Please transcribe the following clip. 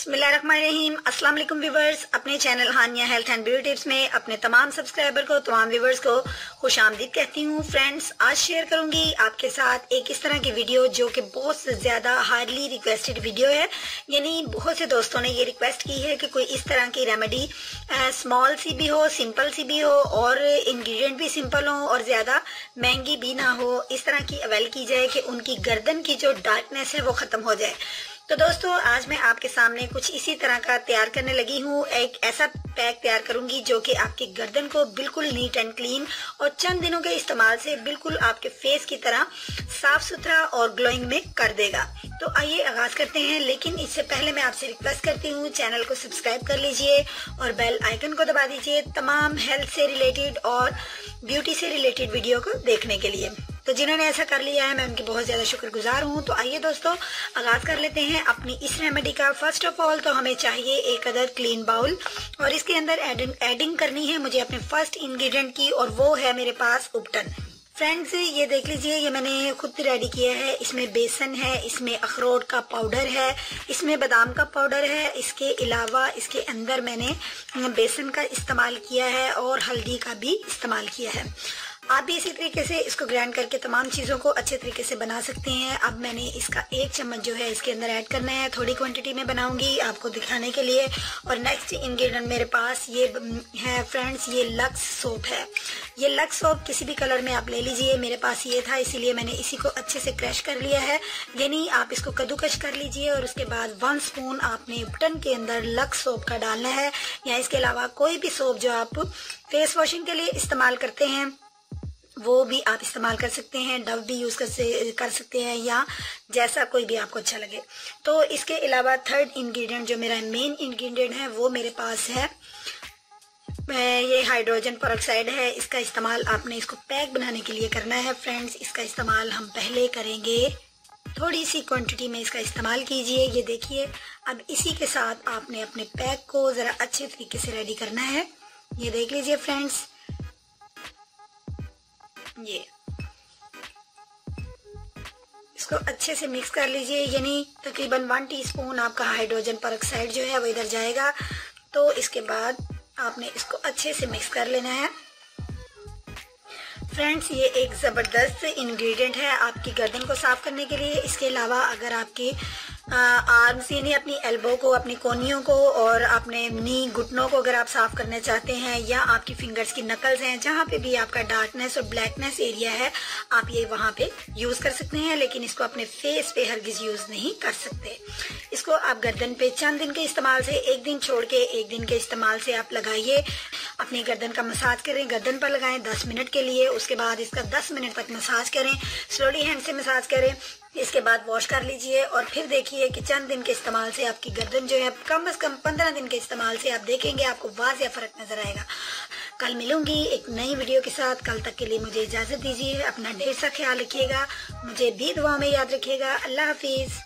बिस्मिल्लाहिर्रहमानिर्रहीम। अस्सलाम वालेकुम व्यूवर्स, अपने channel Hania health and beauty tips में अपने तमाम सब्सक्राइबर को, तमाम व्यूवर्स को खुश आमदीद कहती हूँ। फ्रेंड्स, आज शेयर करूंगी आपके साथ एक इस तरह की वीडियो जो कि बहुत से ज्यादा हार्डली रिक्वेस्टेड वीडियो है। यानी बहुत से दोस्तों ने ये रिक्वेस्ट की है कि कोई इस तरह की रेमेडी स्मॉल सी भी हो, सिंपल सी भी हो और इंग्रेडिएंट भी सिंपल हो और ज्यादा महंगी भी ना हो, इस तरह की अवेल की जाए कि उनकी गर्दन की जो डार्कनेस है वो खत्म हो जाए। तो दोस्तों, आज मैं आपके सामने कुछ इसी तरह का तैयार करने लगी हूँ। एक ऐसा पैक तैयार करूंगी जो कि आपकी गर्दन को बिल्कुल नीट एंड क्लीन और चंद दिनों के इस्तेमाल से बिल्कुल आपके फेस की तरह साफ सुथरा और ग्लोइंग में कर देगा। तो आइए आगाज करते हैं, लेकिन इससे पहले मैं आपसे रिक्वेस्ट करती हूँ चैनल को सब्सक्राइब कर लीजिए और बेल आइकन को दबा दीजिए तमाम हेल्थ से रिलेटेड और ब्यूटी से रिलेटेड वीडियो को देखने के लिए। तो जिन्होंने ऐसा कर लिया है मैं उनकी बहुत ज्यादा शुक्रगुजार हूँ। तो आइए दोस्तों, आगाज कर लेते हैं अपनी इस रेमेडी का। फर्स्ट ऑफ ऑल तो हमें चाहिए एक अदद क्लीन बाउल और इसके अंदर एडिंग करनी है मुझे अपने फर्स्ट इंग्रेडिएंट की, और वो है मेरे पास उपटन। फ्रेंड्स, ये देख लीजिए, ये मैंने खुद रेडी किया है। इसमें बेसन है, इसमें अखरोट का पाउडर है, इसमें बादाम का पाउडर है। इसके अलावा इसके अंदर मैंने बेसन का इस्तेमाल किया है और हल्दी का भी इस्तेमाल किया है। आप भी इसी तरीके से इसको ग्राइंड करके तमाम चीजों को अच्छे तरीके से बना सकते हैं। अब मैंने इसका 1 चम्मच जो है इसके अंदर ऐड करना है। थोड़ी क्वांटिटी में बनाऊंगी आपको दिखाने के लिए। और नेक्स्ट इंग्रेडिएंट मेरे पास ये है फ्रेंड्स, ये लक्स सोप है। ये लक्स सोप किसी भी कलर में आप ले लीजिए, मेरे पास ये था इसीलिए मैंने इसी को अच्छे से क्रश कर लिया है। यानी आप इसको कद्दूकश कर लीजिए और उसके बाद 1 स्पून आपने उपटन के अंदर लक्स सोप का डालना है, या इसके अलावा कोई भी सोप जो आप फेस वॉशिंग के लिए इस्तेमाल करते हैं वो भी आप इस्तेमाल कर सकते हैं। डव भी यूज कर सकते हैं, या जैसा कोई भी आपको अच्छा लगे। तो इसके अलावा थर्ड इंग्रेडिएंट जो मेरा मेन इंग्रेडिएंट है वो मेरे पास है, ये हाइड्रोजन पेरोक्साइड है। इसका इस्तेमाल आपने इसको पैक बनाने के लिए करना है। फ्रेंड्स, इसका इस्तेमाल हम पहले करेंगे, थोड़ी सी क्वांटिटी में इसका इस्तेमाल कीजिए। ये देखिए, अब इसी के साथ आपने अपने पैक को जरा अच्छे तरीके से रेडी करना है। ये देख लीजिए फ्रेंड्स, ये इसको अच्छे से मिक्स कर लीजिए। यानी तकरीबन 1 टीस्पून आपका हाइड्रोजन पेरोक्साइड जो है वो इधर जाएगा। तो इसके बाद आपने इसको अच्छे से मिक्स कर लेना है। फ्रेंड्स, ये एक जबरदस्त इंग्रेडिएंट है आपकी गर्दन को साफ करने के लिए। इसके अलावा अगर आपकी आर्म्स यानी अपनी एल्बो को, अपनी कोहनियों को और अपने नी घुटनों को अगर आप साफ करना चाहते हैं, या आपकी फिंगर्स की नकल्स हैं, जहाँ पे भी आपका डार्कनेस और ब्लैकनेस एरिया है, आप ये वहां पे यूज कर सकते हैं। लेकिन इसको अपने फेस पे हरगिज यूज नहीं कर सकते। इसको आप गर्दन पे चंद दिन के इस्तेमाल से, एक दिन छोड़ के एक दिन के इस्तेमाल से आप लगाइए। अपनी गर्दन का मसाज करें, गर्दन पर लगाएं 10 मिनट के लिए। उसके बाद इसका 10 मिनट तक मसाज करें, स्लोली हैंड से मसाज करें। इसके बाद वॉश कर लीजिए और फिर देखिए कि चंद दिन के इस्तेमाल से आपकी गर्दन जो है, कम से कम 15 दिन के इस्तेमाल से आप देखेंगे आपको वाज़ेह फर्क नजर आएगा। कल मिलूंगी एक नई वीडियो के साथ। कल तक के लिए मुझे इजाजत दीजिए। अपना ढेर सा ख्याल रखिएगा, मुझे भी दुआ में याद रखिएगा। अल्लाह हाफिज।